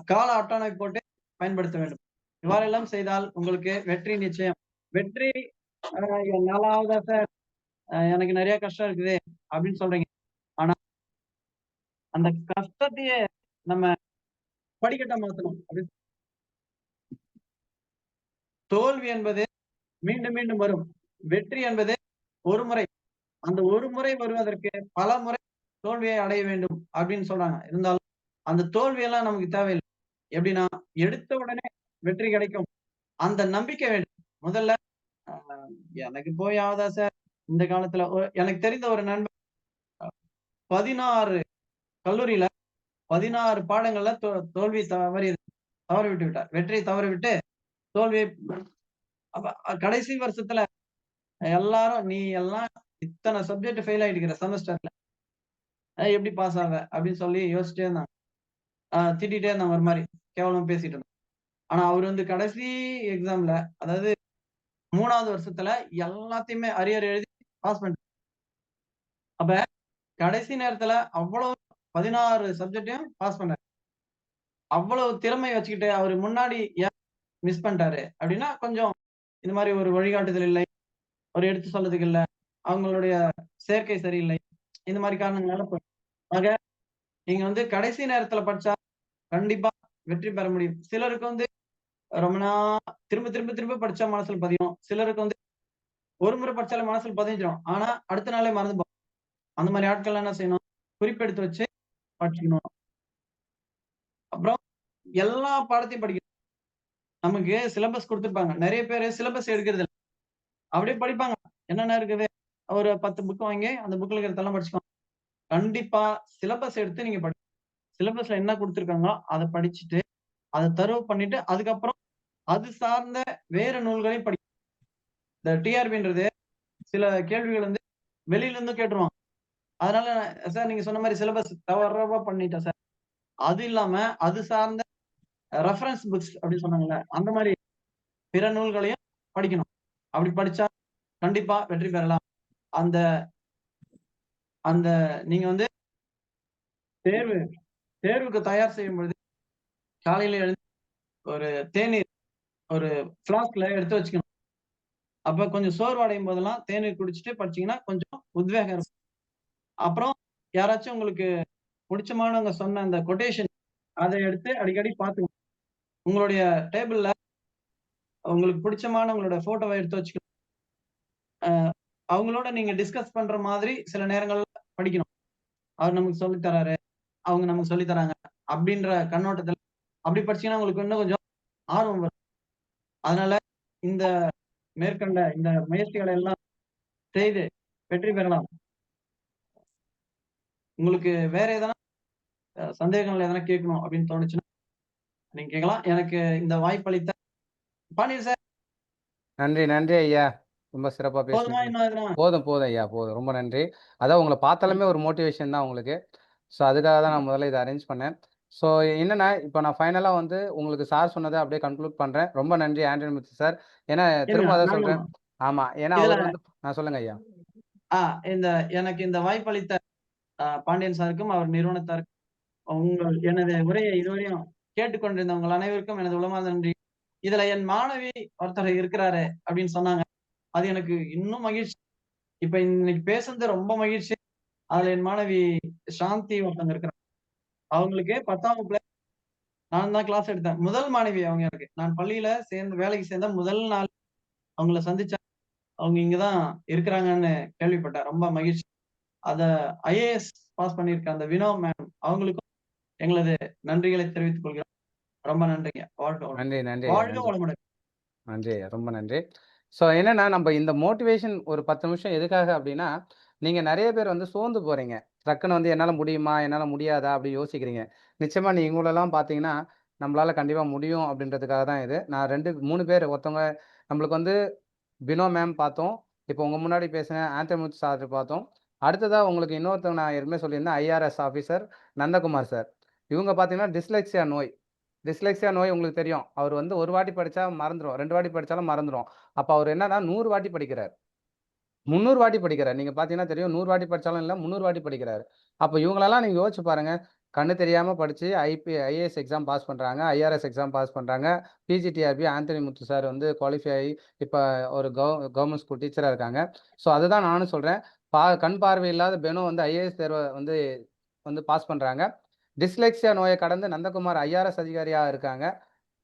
கால அட்டவணை போட்டு பயன்படுத்த வேண்டும். இவ்வாறெல்லாம் செய்தால் உங்களுக்கு வெற்றி நிச்சயம். வெற்றி அ 4வதா சார் எனக்கு நெறைய கஷ்டம் இருக்குது அப்படின்னு சொல்றீங்க. ஆனா அந்த கஷ்டத்தையே நம்ம படிக்கட்டா மாத்தணும். தோல்வி என்பது மீண்டும், மீண்டும் வரும். வெற்றி என்பது ஒரு முறை. அந்த ஒரு முறை வருவதற்கு பல முறை தோல்வியை அடைய வேண்டும் அப்படின்னு சொல்றாங்க. இருந்தாலும் அந்த தோல்வியெல்லாம் நமக்கு தேவையில்ல. எப்படின்னா, எடுத்த உடனே வெற்றி கிடைக்கும். அந்த நம்பிக்கை வேண்டும். முதல்ல அ எனக்கு போய் ஆவதா சார் இந்த காலத்துல எனக்கு தெரிந்த ஒரு நண்பர் 16 கல்லூரியில 16 பாடங்கள்ல தோல்வி தவற விட்டு விட்டார். வெற்றியை தவறவிட்டு தோல்வியை அப்ப கடைசி வருஷத்துல எல்லாரும் "நீ எல்லாம் இத்தன சப்ஜெக்ட் ஃபெயில் ஆயிட்டுருக்கிற செமஸ்டர்ல. எப்படி பாஸ் ஆவ?" அப்படின்னு சொல்லி யோசிச்சுட்டே இருந்தாங்க. திட்டிட்டே இருந்தாங்க ஒரு மாரி. கேவலமா பேசிட்டு இருந்தாங்க. ஆனா அவரு கடைசி எக்ஸாம்ல அதாவது 3வது வருஷத்துல எல்லாத்தையுமே அரியர் எழுதி பாஸ் பண்ணிட்டாரு. அப்ப கடைசி நேரத்துல அவ்வளவு 16 சப்ஜெக்ட்டையும் பாஸ் பண்ணாரு. அவ்வளவு திறமை வச்சுக்கிட்டு அவரு முன்னாடி ஏன் மிஸ் பண்ணிட்டாரு? அப்படின்னா கொஞ்சம் இந்த மாரி ஒரு வழிகாட்டுதல் இல்லை. ஒரு எடுத்து சொல்றதுக்கு இல்ல. அவங்களுடைய சேர்க்கை சரியில்லை. இந்த மாரி காரணங்களால ஆக நீங்க கடைசி நேரத்துல படிச்சா கண்டிப்பா வெற்றி பெற முடியும். சிலருக்கு ரொம்ப திரும்ப, திரும்ப, திரும்ப படிச்சா மனசுல பதியும். சிலருக்கு ஒரு முறை படிச்சாலே மனசுல பதிஞ்சிரும். ஆனா, அடுத்த நாளே மறந்து போகும். அந்த மாரி ஆட்கள்லாம் என்ன செய்யணும்? குறிப்பெடுத்து வச்சு படிச்சுக்கணும். அப்புறம் எல்லா பாடத்தையும் படிக்கணும். நமக்கு சிலபஸ் குடுத்திருப்பாங்க. நெறைய பேரு சிலபஸ் எடுக்கிறது இல்ல. அப்படியே படிப்பாங்க. என்னென்ன இருக்குது? ஒரு 10 புக் வாங்கி அந்த புக்ல இருக்கிறதெல்லாம் படிச்சுக்குவாங்க. கண்டிப்பா சிலபஸ் எடுத்து நீங்க சிலபஸ்ல என்ன குடுத்திருக்காங்களோ அத படிச்சுட்டு, அத தரவு பண்ணிட்டு, அதுக்கப்புறம் அது சார்ந்த வேற நூல்களையும் இந்த டிஆர்பின்றது சில கேள்விகள் வெளியில இருந்தும் கேட்டுருவாங்க. அதனால சார் நீங்க சொன்ன மாரி சிலபஸ் தவறா பண்ணிட்டேன் சார். அது இல்லாம அது சார்ந்த ரெஃபரன்ஸ் புக்ஸ் அப்படின்னு சொன்னாங்கல்ல, அந்த மாரி பிற நூல்களையும் படிக்கணும். அப்படி படிச்சா கண்டிப்பா வெற்றி பெறலாம். அந்த அந்த நீங்க தேர்வு தேர்வுக்கு தயார் செய்யும் பொழுது காலையில எழுந்து ஒரு தேநீர் ஒரு ஃப்ளாஸ்க்ல எடுத்து வச்சுக்கணும். அப்ப கொஞ்சம் சோர்வடையும் போதெல்லாம் தேநீர் குடிச்சிட்டு படிச்சீங்கன்னா கொஞ்சம் உத்வேகம் இருக்கும். அப்புறம் யாராச்சும் உங்களுக்கு புடிச்சமானவங்க சொன்ன அந்த கொட்டேஷன் அத எடுத்து அடிக்கடி பார்த்துக்கணும். உங்களுடைய டேபிள்ல உங்களுக்கு பிடிச்சமானவங்களோட ஃபோட்டோவ எடுத்து வச்சுக்கணும். அ அவங்களோட நீங்க டிஸ்கஸ் பண்ற மாதிரி சில நேரங்கள்ல படிக்கணும். அவர் நமக்கு சொல்லி தராரு. அவங்க நமக்கு சொல்லி தராங்க. அப்படின்ற கண்ணோட்டத்துல அப்படி படிச்சீங்கன்னா உங்களுக்கு இன்னும் கொஞ்சம் ஆர்வம் வரும். அதனால இந்த மேற்கண்ட இந்த முயற்சிகளை எல்லாம் செய்து வெற்றி பெறலாம். உங்களுக்கு வேற எதனா சந்தேகங்கள் எதனா கேட்கணும் அப்படின்னு தோணுச்சுன்னா நீங்க கேட்கலாம். எனக்கு இந்த வாய்ப்பளித்த பாண்டியன் சார் நன்றி, நன்றி ஐயா. ரொம்ப சிறப்பா போதுமா? பேசுனீங்க. இன்னும் எதுனா? போதும், போதும் ஐயா, போதும். ரொம்ப நன்றி. அதான் உங்கள பார்த்தாலுமே ஒரு மோட்டிவேஷன் தான் உங்களுக்கு. ஸோ அதுக்காக தான் நான் முதல்ல இத அரேஞ்ச் பண்ணேன். ஸோ என்னன்னா, இப்ப நான் ஃபைனலா வந்து உங்களுக்கு சார் சொன்னத அப்படியே கன்க்ளூட் பண்றேன். ரொம்ப நன்றி ஆண்டனி முத்து சார். ஏன்னா இருங்க திரும்ப அதான் சொல்றேன். நானும் ஆமா. ஏன்னா இதுல அவர் வந்து சொல்லுங்க ஐயா. இந்த எனக்கு இந்த வாய்ப்பளித்த பாண்டியன் சாருக்கும், அவர் நிறுவனத்தாருக்கும் எனது உரையை இதுவரையும் கேட்டுக்கொண்டிருந்த உங்கள் அனைவருக்கும் எனது உளமார்ந்த நன்றி. இதுல என் மாணவி ஒருத்தர் இருக்கிறாரு அப்படின்னு சொன்னாங்க. அது எனக்கு இன்னும் மகிழ்ச்சி. இப்ப இன்னைக்கு பேசுனது ரொம்ப மகிழ்ச்சி. அதுல என் மாணவி சாந்தி ஒருத்தவங்க இருக்கிறாங்க. அவங்களுக்கு 10ஆம் வகுப்புல நான் தான் கிளாஸ் எடுத்தேன். முதல் மாணவி அவங்க எனக்கு. நான் பள்ளியில வேலைக்கு சேர்ந்த முதல் நாள் அவங்கள சந்திச்சேன். அவங்க இங்க தான் இருக்கிறாங்கன்னு கேள்விப்பட்டேன். ரொம்ப மகிழ்ச்சி. அத ஐஏஎஸ் பாஸ் பண்ணியிருக்க அந்த வினோ மேம் அவங்களுக்கும் எங்களது நன்றிகளை தெரிவித்துக் கொள்கிறோம். ரொம்ப நன்றிங்க. வாழ்க வளமுடன். நன்றி, நன்றி ஐயா. வாழ்க நன்றி. வளமுடன். நன்றி ஐயா. ரொம்ப நன்றி. ஸோ என்னன்னா, நம்ப இந்த மோட்டிவேஷன் ஒரு 10 நிமிஷம் எதுக்காக அப்டின்னா, நீங்க நெறைய பேர் வந்து சோர்ந்து போறீங்க. டக்குனு வந்து என்னால முடியுமா? என்னால முடியாதா? அப்டி யோசிக்கிறீங்க. நிச்சயமா இவங்களலாம் பார்த்தீங்கன்னா, நம்பளால கண்டிப்பா முடியும் அப்டின்றதுக்காக தான் இது. நான் 2, 3 பேர் ஒருத்தவங்க நம்மளுக்கு வந்து பினோ மேம் பார்த்தோம். இப்போ உங்க முன்னாடி பேசின ஆந்தமுத்து சார் பார்த்தோம். அடுத்ததா உங்களுக்கு இன்னொருத்தவங்க நான் ஏற்கனவே சொல்லியிருந்தேன். IRS officer Nandakumar sir. இவங்க பார்த்தீங்கன்னா, டிஸ்லெக்ஸியா நோய். டிஸ்லெக்ஸியா நோய் உங்களுக்கு தெரியும். அவர் வந்து 1 வாட்டி படிச்சா மறந்துரும். 2 வாட்டி படிச்சாலும் மறந்துரும். அப்ப அவர் என்னன்னா 100 வாட்டி படிக்கிறார். 300 வாட்டி படிக்கிறார். நீங்க பார்த்தீங்கன்னா தெரியும். 100 வாட்டி படிச்சாலும் இல்ல, 300 வாட்டி படிக்கிறாரு. அப்ப இவங்களெல்லாம் நீங்க யோசிச்சு பாருங்க. கண்ணு தெரியாம படிச்சு ஐஏஎஸ் எக்ஸாம் பாஸ் பண்றாங்க. ஐஆர்எஸ் எக்ஸாம் பாஸ் பண்றாங்க. பிஜிடிஆர்பி ஆந்தனி முத்து சார் வந்து குவாலிஃபை ஆயி இப்ப ஒரு கவர்ன்மென்ட் ஸ்கூல் டீச்சரா இருக்காங்க. ஸோ அதுதான் நானும் சொல்றேன். கண் பார்வை இல்லாத பெனோ வந்து ஐஏஎஸ் தேர்வ வந்து வந்து பாஸ் பண்றாங்க. டிஸ்லெக்ஸியா நோய கடந்து நந்தகுமார் ஐஆர்எஸ் அதிகாரியா இருக்காங்க.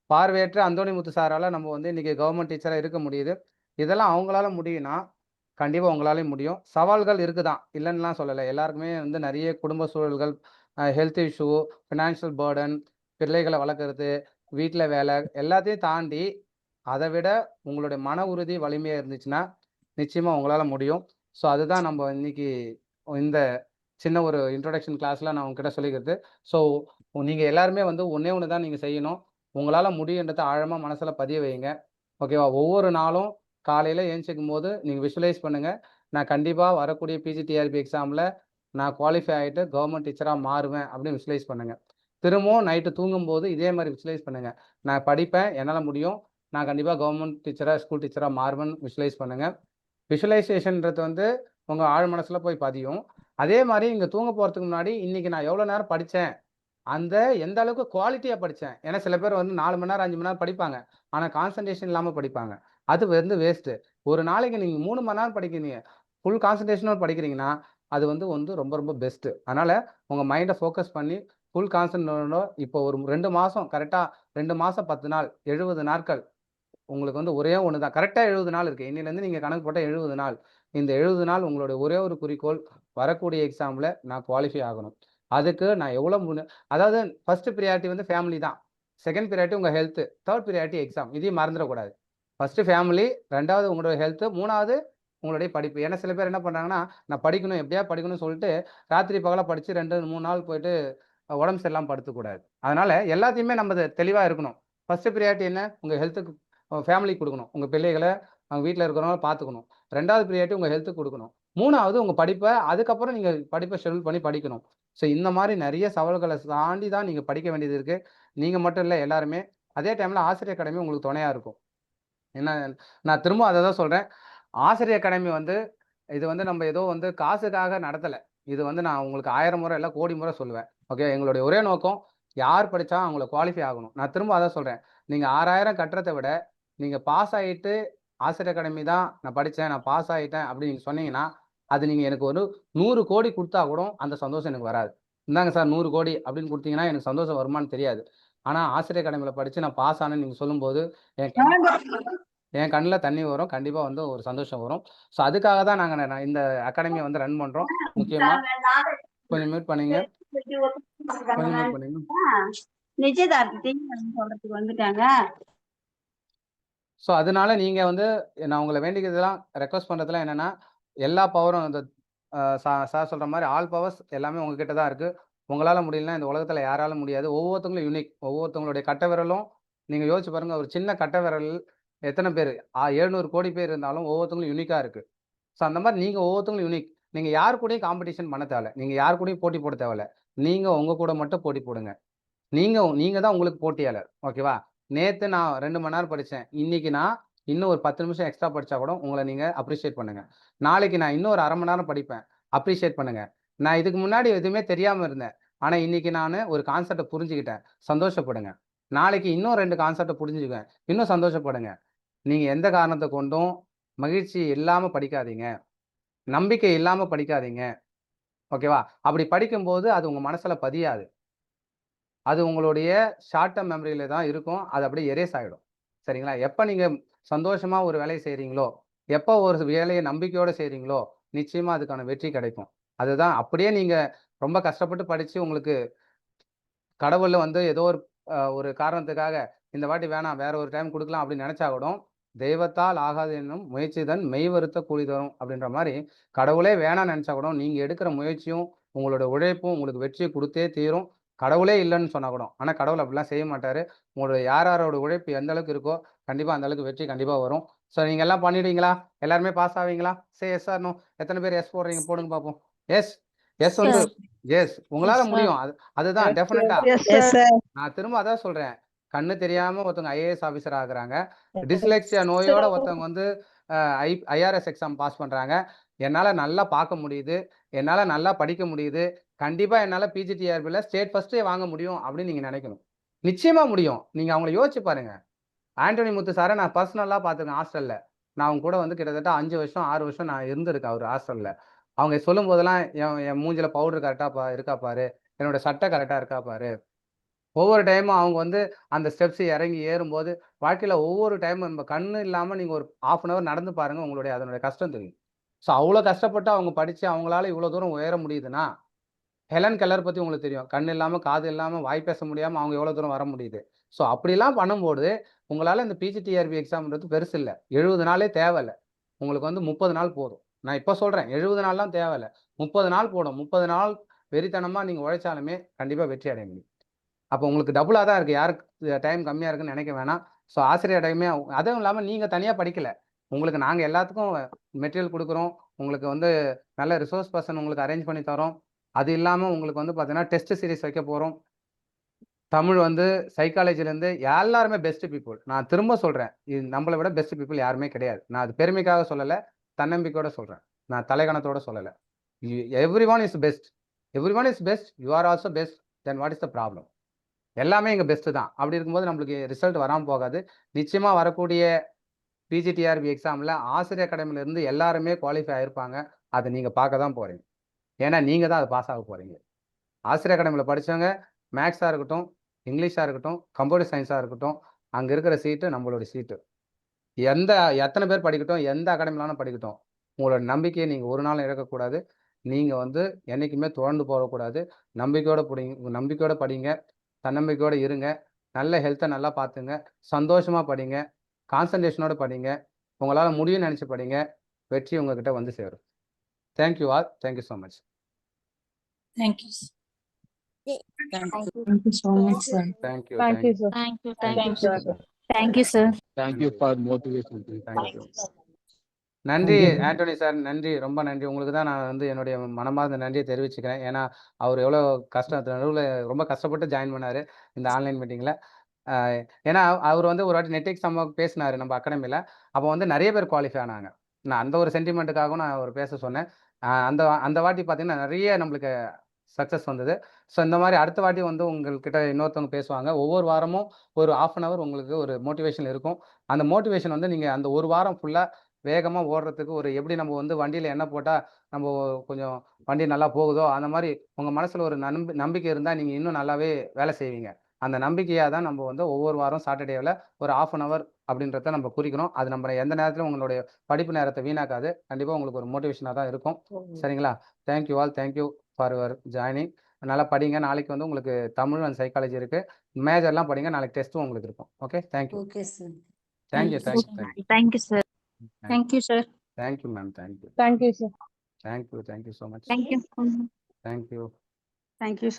பார்வையற்ற அந்தோணிமுத்து சாரால நம்ம வந்து இன்னைக்கு கவர்ன்மென்ட் டீச்சரா இருக்க முடியுது. இதெல்லாம் அவங்களால முடியும்னா, கண்டிப்பா உங்களாலயும் முடியும். சவால்கள் இருக்குதான். இல்லன்னுலாம் சொல்லல. எல்லாருக்குமே வந்து நெறைய குடும்ப சூழல்கள், ஹெல்த் இஷ்யூ, ஃபினான்ஷியல் பர்டன், பிள்ளைகள வளர்க்கறது, வீட்ல வேல எல்லாத்தையும் தாண்டி, அத விட உங்களுடைய மன உறுதி வலிமையா இருந்துச்சுன்னா, நிச்சயமா உங்களால முடியும். ஸோ அதுதான் நம்ம இன்னைக்கு இந்த சின்ன ஒரு இன்ட்ரோடக்ஷன் கிளாஸ்ல நான் உங்ககிட்ட சொல்லிக்கிறது. ஸோ நீங்க எல்லாருமே வந்து ஒண்ணே ஒண்ணு தான் நீங்க செய்யணும். உங்களால முடியுன்றத ஆழமா மனசுல பதிய வையுங்க. ஓகேவா? ஒவ்வொரு நாளும் காலையில எந்திச்சிக்கும்போது நீங்க விஷுவலைஸ் பண்ணுங்க. நான் கண்டிப்பா வரக்கூடிய பிஜிடிஆர்பி எக்ஸாம்ல நான் குவாலிஃபை ஆயிட்டு கவர்ன்மென்ட் டீச்சரா மாறுவேன் அப்படின்னு விஷுவலைஸ் பண்ணுங்க. திரும்பவும் நைட்டு தூங்கும்போது இதே மாரி விஷுவலைஸ் பண்ணுங்க. நான் படிப்பேன், என்னால முடியும். நான் கண்டிப்பா கவர்ன்மென்ட் டீச்சரா, ஸ்கூல் டீச்சரா மாறுவேன்னு விஷுவலைஸ் பண்ணுங்க. விஷுவலைசேஷன்றது வந்து உங்க ஆழ் மனசுல போய் பதியும். அதே மாரி நீங்க தூங்க போறதுக்கு முன்னாடி, இன்னைக்கு நான் எவ்வளோ நேரம் படிச்சேன்? அந்த எந்த அளவுக்கு குவாலிட்டியா படிச்சேன்? ஏன்னா சில பேர் வந்து 4 மணி நேரம், 5 மணி நேரம் படிப்பாங்க. ஆனா கான்சன்ட்ரேஷன் இல்லாம படிப்பாங்க. அது வந்து வேஸ்ட்டு. ஒரு நாளைக்கு நீங்க 3 மணி நேரம் படிக்கிறீங்க. ஃபுல் கான்சன்ட்ரேஷனோட படிக்கிறீங்கன்னா, அது வந்து ரொம்ப ரொம்ப பெஸ்ட்டு. அதனால உங்க மைண்ட ஃபோக்கஸ் பண்ணி ஃபுல் கான்சன்ட்ரேஷனோட இப்போ ஒரு 2 மாசம் கரெக்ட்டா 2 மாசம் 10 நாள், 70 நாட்கள் உங்களுக்கு வந்து ஒரே ஒண்ணு தான். கரெக்ட்டா 70 நாள் இருக்கு. இன்னையிலேருந்து நீங்க கணக்கு போட்டா 70 நாள். இந்த 70 நாள் உங்களுடைய ஒரே ஒரு குறிக்கோள், வரக்கூடிய எக்ஸாம்ல நான் குவாலிஃபை ஆகணும். அதுக்கு நான் எவ்வளோ அதாவது ஃபர்ஸ்ட் பிரையாரிட்டி வந்து ஃபேமிலி தான். செகண்ட் பிரையாரிட்டி உங்க ஹெல்த். Third priority exam. இதையும் மறந்துறக்கூடாது. ஃபர்ஸ்ட் ஃபேமிலி, 2வது உங்களோட ஹெல்த், 3வது உங்களுடைய படிப்பு. ஏன்னா சில பேர் என்ன பண்றாங்கன்னா, நான் படிக்கணும், எப்படியாவது படிக்கணும்னு சொல்லிட்டு, ராத்திரி பகலா படிச்சு 2, 3 நாள் போயிட்டு உடம்பு சரியில்லாம படுத்தக்கூடாது. அதனால எல்லாத்தையுமே நம்ம தெளிவா இருக்கணும். ஃபர்ஸ்ட் பிரையாரிட்டி என்ன? உங்க ஹெல்த்துக்கு ஃபேமிலிக்கு குடுக்கணும். உங்க பிள்ளைகள, அவங்க வீட்ல இருக்கிறவங்கள பார்த்துக்கணும். 2வது பிரையாரிட்டி உங்க ஹெல்த்துக்கு குடுக்கணும். 3வது உங்க படிப்ப, அதுக்கப்புறம் நீங்க படிப்ப ஷெட்யூல் பண்ணி படிக்கணும். ஸோ இந்த மாரி நெறைய சவால்கள தாண்டி தான் நீங்க படிக்க வேண்டியது இருக்கு. நீங்க மட்டும் இல்ல எல்லாருமே. அதே டைம்ல ஆசிரியர் அகாடமி உங்களுக்கு துணையா இருக்கும். ஏன்னா, நான் திரும்ப அத தான் சொல்றேன். ஆசிரியர் அகாடமி வந்து இது வந்து நம்ம ஏதோ வந்து காசுக்காக நடத்தல. இது வந்து நான் உங்களுக்கு 1000 முறை இல்ல, கோடி முறை சொல்லுவேன். ஓகே. எங்களுடைய ஒரே நோக்கம், யார் படிச்சா அவங்கள குவாலிஃபை ஆகணும். நான் திரும்ப அதான் சொல்றேன். நீங்க 6000 கட்டுறத விட, நீங்க பாஸ் ஆயிட்டு ஆசிரியர் அகாடமி தான் நான் படிச்சேன், நான் பாஸ் ஆயிட்டேன் அப்படின்னு நீங்க சொன்னீங்கன்னா, அது நீங்க எனக்கு ஒரு 100 கோடி குடுத்தா கூட அந்த சந்தோஷம் எனக்கு வராது. இந்தாங்க சார் 100 கோடி அப்படின்னு குடுத்தீங்கன்னா, எனக்கு சந்தோஷம் வருமான்னு தெரியாது. ஆனா ஆசிரியர் அகாடமில படிச்சு நான் பாஸ் ஆனேன்னு நீங்க சொல்லும்போது, என் என் கண்ல தண்ணி வரும். கண்டிப்பா வந்து ஒரு சந்தோஷம் வரும். ஸோ அதுக்காக தான் நான் இந்த அகாடமிய வந்து ரன் பண்றோம். முக்கியமா கொஞ்சம் மியூட் பண்ணீங்க. கொஞ்சம் மியூட் பண்ணீங்க. நிச்சயதார்த்தத்தையும் சொல்றதுக்கு வந்துட்டாங்க. ஸோ அதனால நீங்க வந்து நான் உங்கள வேண்டிக்கிறதெல்லாம் ரெக்வெஸ்ட் பண்றதெல்லாம் என்னன்னா, எல்லா பவரும் இந்த சார் சொல்ற மாரி ஆல் பவர்ஸ் எல்லாமே உங்ககிட்ட தான் இருக்கு. உங்களால முடியலன்னா இந்த உலகத்துல யாராலும் முடியாது. ஒவ்வொருத்தவங்களும் யூனிக். ஒவ்வொருத்தவங்களுடைய கட்டை விரலும் நீங்க யோசிச்சு பாருங்க. ஒரு சின்ன கட்டை விரல் எத்தனை பேரு? 700 கோடி பேர் இருந்தாலும் ஒவ்வொருத்தவங்களும் யூனிக்கா இருக்கு. ஸோ அந்த மாரி நீங்க ஒவ்வொருத்தவங்களும் யூனிக். நீங்க யார் கூடயும் காம்படிஷன் பண்ண தேவையில்ல. நீங்க யார் கூடயும் போட்டி போட தேவையில்ல. நீங்க உங்க கூட மட்டும் போட்டி போடுங்க. நீங்க தான் உங்களுக்கு போட்டியாளர். ஓகேவா? நேத்து நான் 2 மணி நேரம் படிச்சேன். இன்னைக்கு நான் இன்னும் ஒரு 10 நிமிஷம் எக்ஸ்ட்ரா படிச்சா கூட உங்கள நீங்க அப்ரிஷியேட் பண்ணுங்க. நாளைக்கு நான் இன்னும் ஒரு 1/2 மணி நேரம் படிப்பேன். அப்ரிஷியேட் பண்ணுங்க. நான் இதுக்கு முன்னாடி எதுவுமே தெரியாம இருந்தேன். ஆனா இன்னைக்கு நானு ஒரு கான்செப்ட்ட புரிஞ்சுக்கிட்டேன். சந்தோஷப்படுங்க. நாளைக்கு இன்னும் 2 கான்செப்ட்ட புரிஞ்சுக்குவேன். இன்னும் சந்தோஷப்படுங்க. நீங்க எந்த காரணத்த கொண்டும் மகிழ்ச்சி இல்லாம படிக்காதீங்க. நம்பிக்கை இல்லாம படிக்காதீங்க. ஓகேவா? அப்படி படிக்கும்போது அது உங்க மனசுல பதியாது. அது உங்களுடைய ஷார்ட் டெர்ம் மெமரியில தான் இருக்கும். அது அப்படியே எரேஸ் ஆயிடும். சரிங்களா? எப்ப நீங்க சந்தோஷமா ஒரு வேலைய செய்றீங்களோ, எப்ப ஒரு வேலைய நம்பிக்கையோட செய்றீங்களோ, நிச்சயமா அதுக்கான வெற்றி கிடைக்கும். அதுதான் அப்படியே நீங்க ரொம்ப கஷ்டப்பட்டு படிச்சு உங்களுக்கு கடவுள் வந்து ஏதோ ஒரு காரணத்துக்காக இந்த வாட்டி வேணாம் வேற ஒரு டைம் குடுக்கலாம் அப்படின்னு நெனச்சா கூட, தெய்வத்தால் ஆகாது என்னும் முயற்சிதான் மெய் வருத்த கூலி தரும் அப்படின்ற மாரி, கடவுளே வேணாம்னு நெனச்சா கூட, நீங்க எடுக்கிற முயற்சியும், உங்களோட உழைப்பும் உங்களுக்கு வெற்றிய குடுத்தே தீரும். கடவுளே இல்லன்னு சொன்னா கூட. ஆனா கடவுள் அப்படிலாம் செய்ய மாட்டாரு. உங்களுடைய யாரோட உழைப்பு எந்த அளவுக்கு இருக்கோ, கண்டிப்பா அந்த அளவுக்கு வெற்றி கண்டிப்பா வரும். ஸோ நீங்க எல்லாம் பண்ணிடுவீங்களா? எல்லாருமே பாஸ் ஆவீங்களா? Say yes or no? எத்தன பேர் எஸ் போடுறீங்க? போடுங்க பாப்போம். எஸ். எஸ் வந்து எஸ். உங்களால முடியும். அதுதான் டெஃபினட்டா. Yes sir. நான் திரும்ப அதான் சொல்றேன். கண்ணு தெரியாம ஒருத்தவங்க ஐஏஎஸ் ஆஃபீசர் ஆகுறாங்க. டிஸ்லெக்ஸியா நோயோட ஒருத்தவங்க வந்து ஐஆர்எஸ் எக்ஸாம் பாஸ் பண்றாங்க. என்னால நல்லா பார்க்க முடியுது. என்னால நல்லா படிக்க முடியுது. கண்டிப்பா என்னால பிஜிடிஆர்பில ஸ்டேட் ஃபர்ஸ்ட்டே வாங்க முடியும் அப்படின்னு நீங்க நினைக்கணும். நிச்சயமா முடியும். நீங்க அவங்கள யோசிச்சு பாருங்க. ஆண்டனி முத்து சார நான் பர்சனலா பார்த்துருக்கேன் ஹாஸ்டல்ல. நான் அவங்க கூட வந்து கிட்டத்தட்ட 5 வருஷம், 6 வருஷம் நான் இருந்திருக்கேன் அவரு ஹாஸ்டல்ல. அவங்க சொல்லும்போதெல்லாம் என் மூஞ்சில பவுடர் கரெக்ட்டா இருக்கா பாரு. என்னோட சட்டை கரெக்ட்டா இருக்கா பாரு. ஒவ்வொரு டைமும் அவங்க வந்து அந்த ஸ்டெப்ஸ் இறங்கி ஏறும்போது, வாழ்க்கையில ஒவ்வொரு டைமும் நம்ம கண்ணு இல்லாம நீங்க ஒரு 1/2 அன் ஹவர் நடந்து பாருங்க. உங்களுடைய அதனுடைய கஷ்டம் தெரியும். ஸோ அவ்ளோ கஷ்டப்பட்டு அவங்க படிச்சு அவங்களால இவ்ளோ தூரம் உயர முடியுதுன்னா, ஹெலன் கெல்லர் பத்தி உங்களுக்கு தெரியும். கண் இல்லாம, காது இல்லாம, வாய் பேச முடியாம அவங்க எவ்வளோ தூரம் வர முடியுது. ஸோ அப்படிலாம் பண்ணும்போது, உங்களால இந்த பிஜிடிஆர்பி எக்ஸாம்ன்றது பெருசு இல்ல. 70 நாளே தேவையில்ல. உங்களுக்கு வந்து 30 நாள் போதும். நான் இப்ப சொல்றேன். 70 நாள்லாம் தேவையில்ல. 30 நாள் போதும். 30 நாள் வெறித்தனமா நீங்க உழைச்சாலுமே கண்டிப்பா வெற்றி அடைய முடியும். அப்போ உங்களுக்கு டபுளா தான் இருக்கு. யாருக்கு டைம் கம்மியா இருக்குன்னு நினைக்க வேணாம். ஸோ ஆசிரியர் டைமே அதுவும் இல்லாம நீங்க தனியா படிக்கல. உங்களுக்கு நாங்க எல்லாத்துக்கும் மெட்டீரியல் குடுக்குறோம். உங்களுக்கு வந்து நல்ல ரிசோர்ஸ் பெர்சன் உங்களுக்கு அரேஞ்ச் பண்ணி தர்றோம். அது இல்லாம உங்களுக்கு வந்து பார்த்தீங்கன்னா, டெஸ்ட் சீரிஸ் வைக்க போறோம். தமிழ் வந்து சைக்காலஜிலேருந்து எல்லாருமே பெஸ்ட் பீப்பிள். நான் திரும்ப சொல்றேன். இது நம்மள விட பெஸ்ட் பீப்பிள் யாருமே கிடையாது. நான் அது பெருமைக்காக சொல்லல. தன்னம்பிக்கையோட சொல்றேன். நான் தலைகணத்தோட சொல்லல. Everyone is best. Everyone is best. You are also best. Then what is the problem? எல்லாமே இங்க பெஸ்ட் தான். அப்படி இருக்கும்போது நம்மளுக்கு ரிசல்ட் வராம போகாது. நிச்சயமா வரக்கூடிய பிஜிடிஆர்பி எக்ஸாம்ல ஆசிரியர் அகாடமில இருந்து எல்லாருமே குவாலிஃபை ஆயிருப்பாங்க. அத நீங்க பார்க்க தான் போறீங்க. ஏன்னா நீங்க தான் அத பாஸ் ஆக போறீங்க. ஆசிரியர் அகாடமில படிச்சவங்க மேத்ஸா இருக்கட்டும், இங்கிலீஷா இருக்கட்டும், கம்ப்யூட்டர் சயின்ஸா இருக்கட்டும், அங்க இருக்கிற சீட்டு நம்மளோட சீட்டு. எத்தனை பேர் படிக்கட்டும், எந்த அகாடமிலாலும் படிக்கட்டும். உங்களோட நம்பிக்கைய நீங்க ஒரு நாளும் இழக்கக்கூடாது. நீங்க வந்து என்னைக்குமே துவண்டு போகக்கூடாது. நம்பிக்கையோட படிங்க. தன்னம்பிக்கையோட இருங்க. நல்ல ஹெல்த்த நல்லா பார்த்துங்க. சந்தோஷமா படிங்க. கான்சன்ட்ரேஷனோட படிங்க. உங்களால முடியும்னு நெனச்சு படிங்க. வெற்றி உங்ககிட்ட வந்து சேரும். Thank you all. Thank you so much. Thank you. Thank you. Thank you so much, sir. Thank you. Thank you, sir. Thank you. Thank Thank you. you, sir. Thank you, sir. Thank you for motivation. Thank you. நன்றி Antony sir. நன்றி. ரொம்ப நன்றி. உங்களுக்கு தான் நான் வந்து என்னுடைய மனமார்ந்த நன்றிய தெரிவிச்சுக்கிறேன். ஏன்னா, அவரு எவ்வளோ நடுவுல ரொம்ப கஷ்டப்பட்டு ஜாயின் பண்ணாரு. இந்த ஆன்லைன் மீட்டிங்ல. ஏன்னா, அவரு வந்து ஒரு வாட்டி நெட் எக்ஸாம் பேசினாரு நம்ம அகாடமில. அப்போ வந்து நெறைய பேர் குவாலிஃபை ஆனாங்க. நான் அந்த ஒரு சென்டிமென்ட்டுக்காகவும் நான் அவர பேச சொன்னேன். அந்த அந்த வாட்டி பார்த்தீங்கன்னா, நெறைய நம்மளுக்கு சக்சஸ் வந்தது. ஸோ இந்த மாரி அடுத்த வாட்டி வந்து உங்கள்கிட்ட இன்னொருத்தவங்க பேசுவாங்க. ஒவ்வொரு வாரமும் ஒரு 1/2 அன் ஹவர் உங்களுக்கு ஒரு மோட்டிவேஷன் இருக்கும். அந்த மோட்டிவேஷன் வந்து நீங்க அந்த ஒரு வாரம் ஃபுல்லா வேகமா ஓடுறதுக்கு எப்படி நம்ம வந்து வண்டியில எண்ணெய் போட்டா நம்ம கொஞ்சம் வண்டி நல்லா போகுதோ, அந்த மாரி உங்க மனசுல ஒரு நம்பிக்கை இருந்தா நீங்க இன்னும் நல்லாவே வேலை செய்வீங்க. அந்த நம்பிக்கையா தான் நம்ம வந்து ஒவ்வொரு வாரம் சாட்டர்டேல ஒரு 1/2 அன் ஹவர் அப்படின்றத நம்ம குறிக்கிறோம். அது நம்ம எந்த நேரத்திலும் உங்களுடைய படிப்பு நேரத்த வீணாக்காது. கண்டிப்பா உங்களுக்கு ஒரு மோட்டிவேஷனா தான் இருக்கும். சரிங்களா? Thank you all. Thank you for your joining. நல்லா படிங்க. நாளைக்கு வந்து உங்களுக்கு தமிழ் அண்ட் சைக்காலஜி இருக்கு. மேஜர்லாம் படிங்க. நாளைக்கு டெஸ்ட்டும் உங்களுக்கு இருக்கும். Okay. Thank you. Okay, sir. Thank you. Thank you. Thank you, sir. Thank you, sir. Thank you ma'am. Thank you. Thank you, sir. Thank you. Thank you so much. Thank you. Thank you. Thank you, sir.